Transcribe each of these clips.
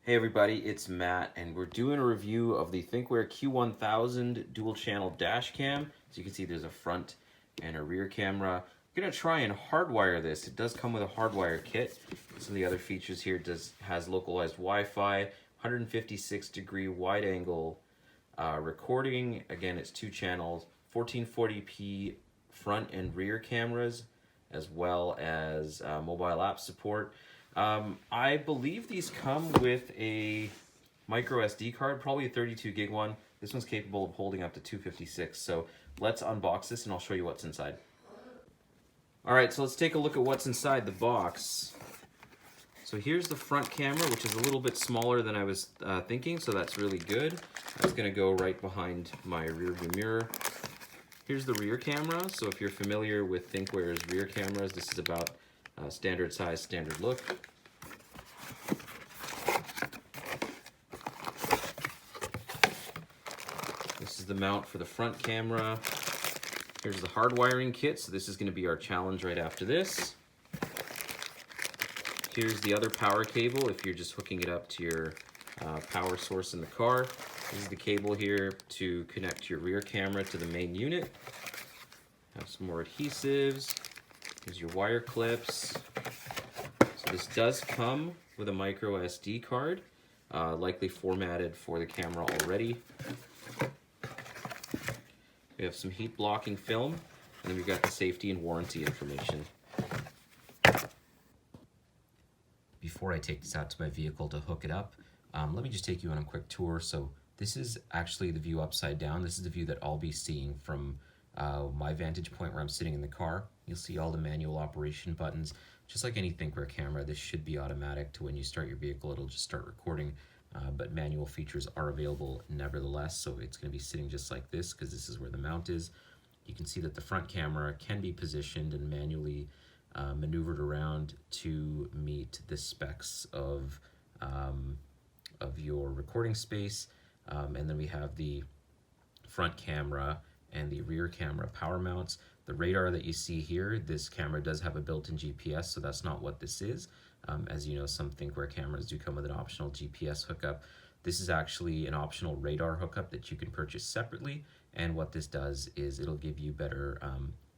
Hey everybody, it's Matt, and we're doing a review of the Thinkware Q1000 dual channel dash cam. As you can see, there's a front and a rear camera. I'm gonna try and hardwire this. It does come with a hardwire kit. Some of the other features here has localized Wi-Fi, 156-degree wide angle recording. Again, it's 2 channels, 1440p front and rear cameras, as well as mobile app support. I believe these come with a micro SD card, probably a 32 gig one. This one's capable of holding up to 256. So let's unbox this and I'll show you what's inside. All right, so let's take a look at what's inside the box. So here's the front camera, which is a little bit smaller than I was thinking, so that's really good. That's gonna go right behind my rear view mirror. Here's the rear camera. So if you're familiar with Thinkware's rear cameras, this is about standard size, standard look. This is the mount for the front camera. Here's the hardwiring kit. So this is going to be our challenge right after this. Here's the other power cable if you're just hooking it up to your power source in the car. This is the cable here to connect your rear camera to the main unit. Have some more adhesives. Here's your wire clips. So this does come with a micro SD card, likely formatted for the camera already. We have some heat blocking film, and then we've got the safety and warranty information. Before I take this out to my vehicle to hook it up, let me just take you on a quick tour. So this is actually the view upside down. This is the view that I'll be seeing from my vantage point where I'm sitting in the car. You'll see all the manual operation buttons. Just like any Thinkware camera, this should be automatic to when you start your vehicle, it'll just start recording. But manual features are available nevertheless, so it's going to be sitting just like this because this is where the mount is. You can see that the front camera can be positioned and manually maneuvered around to meet the specs of your recording space. And then we have the front camera and the rear camera power mounts. The radar that you see here, this camera does have a built-in GPS, so that's not what this is. As you know, some Thinkware cameras do come with an optional GPS hookup. This is actually an optional radar hookup that you can purchase separately, and what this does is it'll give you better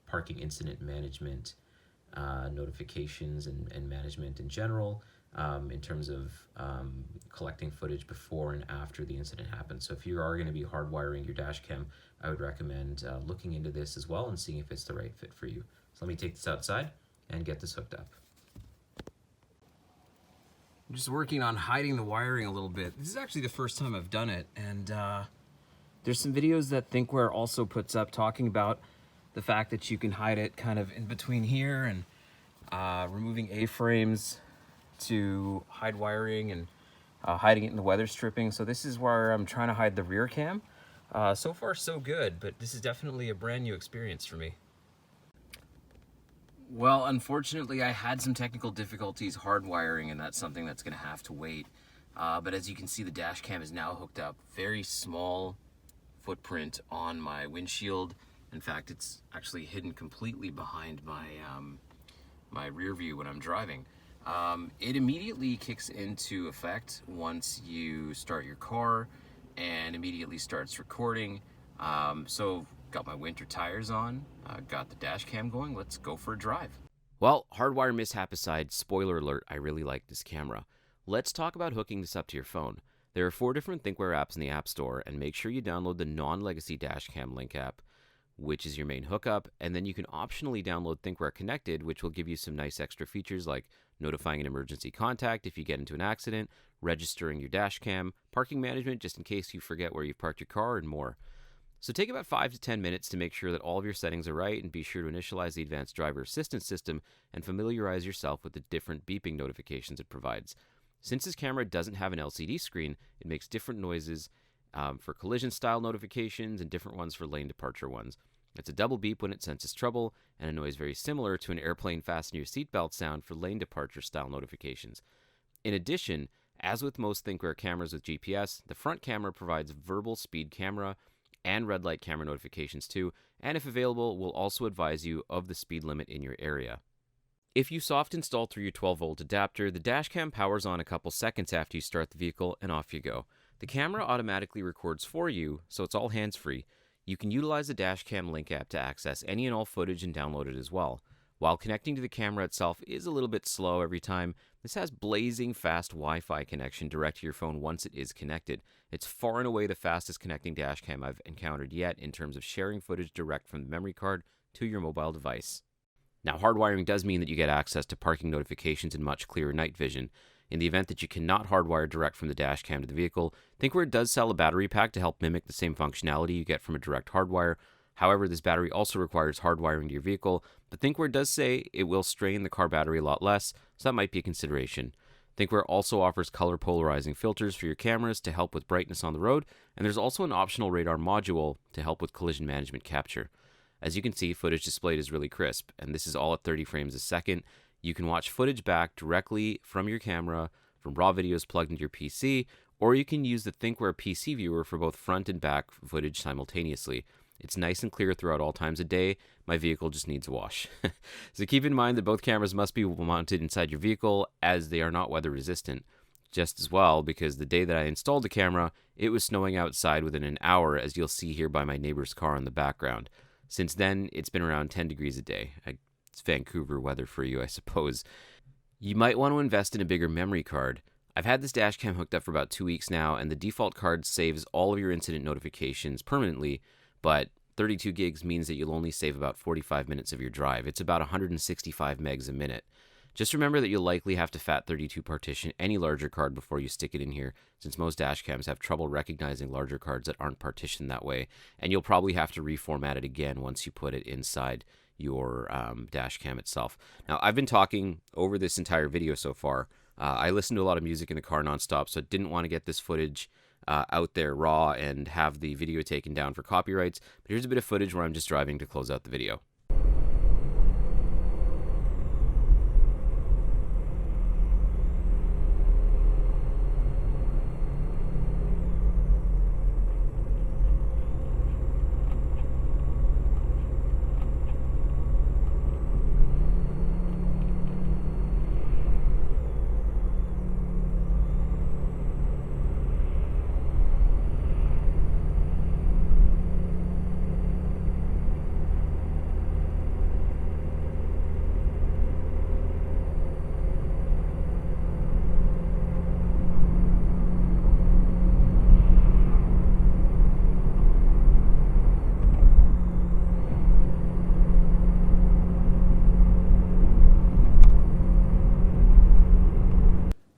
parking incident management notifications and management in general, in terms of collecting footage before and after the incident happens. So if you are going to be hardwiring your dash cam, I would recommend looking into this as well and seeing if it's the right fit for you. So let me take this outside and get this hooked up. I'm just working on hiding the wiring a little bit. This is actually the first time I've done it, and there's some videos that Thinkware also puts up talking about the fact that you can hide it kind of in between here and removing A-frames to hide wiring and hiding it in the weather stripping. So this is where I'm trying to hide the rear cam. So far so good, but this is definitely a brand new experience for me. Well, unfortunately, I had some technical difficulties hardwiring, and that's something that's going to have to wait. But as you can see, the dash cam is now hooked up. Very small footprint on my windshield. In fact, it's actually hidden completely behind my my rear view when I'm driving. It immediately kicks into effect once you start your car and immediately starts recording. So got my winter tires on, got the dash cam going, let's go for a drive. Well, hardwire mishap aside, spoiler alert, I really like this camera. Let's talk about hooking this up to your phone. There are 4 different Thinkware apps in the App Store, and make sure you download the non-legacy dashcam link app, which is your main hookup, and then you can optionally download Thinkware Connected, which will give you some nice extra features like notifying an emergency contact if you get into an accident, registering your dash cam, parking management just in case you forget where you've parked your car, and more. So take about 5 to 10 minutes to make sure that all of your settings are right, and be sure to initialize the advanced driver assistance system and familiarize yourself with the different beeping notifications it provides. Since this camera doesn't have an LCD screen, it makes different noises for collision style notifications and different ones for lane departure ones. It's a double beep when it senses trouble, and a noise very similar to an airplane fasten your seatbelt sound for lane departure style notifications. In addition, as with most Thinkware cameras with GPS, the front camera provides verbal speed camera and red light camera notifications too, and if available, will also advise you of the speed limit in your area. If you soft install through your 12-volt adapter, the dashcam powers on a couple seconds after you start the vehicle and off you go. The camera automatically records for you, so it's all hands-free. You can utilize the dashcam link app to access any and all footage and download it as well. While connecting to the camera itself is a little bit slow every time, this has blazing fast Wi-Fi connection direct to your phone once it is connected. It's far and away the fastest connecting dashcam I've encountered yet in terms of sharing footage direct from the memory card to your mobile device. Now, hardwiring does mean that you get access to parking notifications and much clearer night vision. In the event that you cannot hardwire direct from the dashcam to the vehicle, Thinkware does sell a battery pack to help mimic the same functionality you get from a direct hardwire. However, this battery also requires hardwiring to your vehicle, but Thinkware does say it will strain the car battery a lot less, so that might be a consideration. Thinkware also offers color polarizing filters for your cameras to help with brightness on the road, and there's also an optional radar module to help with collision management capture. As you can see, footage displayed is really crisp, and this is all at 30 frames a second. You can watch footage back directly from your camera, from raw videos plugged into your PC, or you can use the Thinkware PC viewer for both front and back footage simultaneously. It's nice and clear throughout all times of day. My vehicle just needs a wash. So keep in mind that both cameras must be mounted inside your vehicle, as they are not weather resistant. Just as well, because the day that I installed the camera, it was snowing outside within an hour, as you'll see here by my neighbor's car in the background. Since then, it's been around 10 degrees a day. It's Vancouver weather for you, I suppose. You might want to invest in a bigger memory card. I've had this dashcam hooked up for about 2 weeks now, and the default card saves all of your incident notifications permanently, but 32 gigs means that you'll only save about 45 minutes of your drive. It's about 165 megs a minute. Just remember that you'll likely have to FAT32 partition any larger card before you stick it in here, since most dashcams have trouble recognizing larger cards that aren't partitioned that way, and you'll probably have to reformat it again once you put it inside your dashcam itself. Now, I've been talking over this entire video so far. I listened to a lot of music in the car nonstop, so I didn't want to get this footage out there raw and have the video taken down for copyrights, but here's a bit of footage where I'm just driving to close out the video.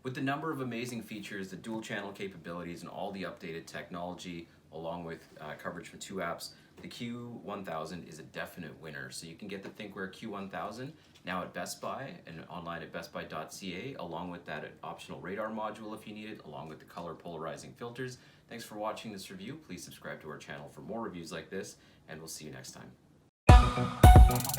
With the number of amazing features, the dual channel capabilities, and all the updated technology, along with coverage from 2 apps, the Q1000 is a definite winner. So you can get the Thinkware Q1000 now at Best Buy and online at bestbuy.ca, along with that optional radar module if you need it, along with the color polarizing filters. Thanks for watching this review. Please subscribe to our channel for more reviews like this, and we'll see you next time.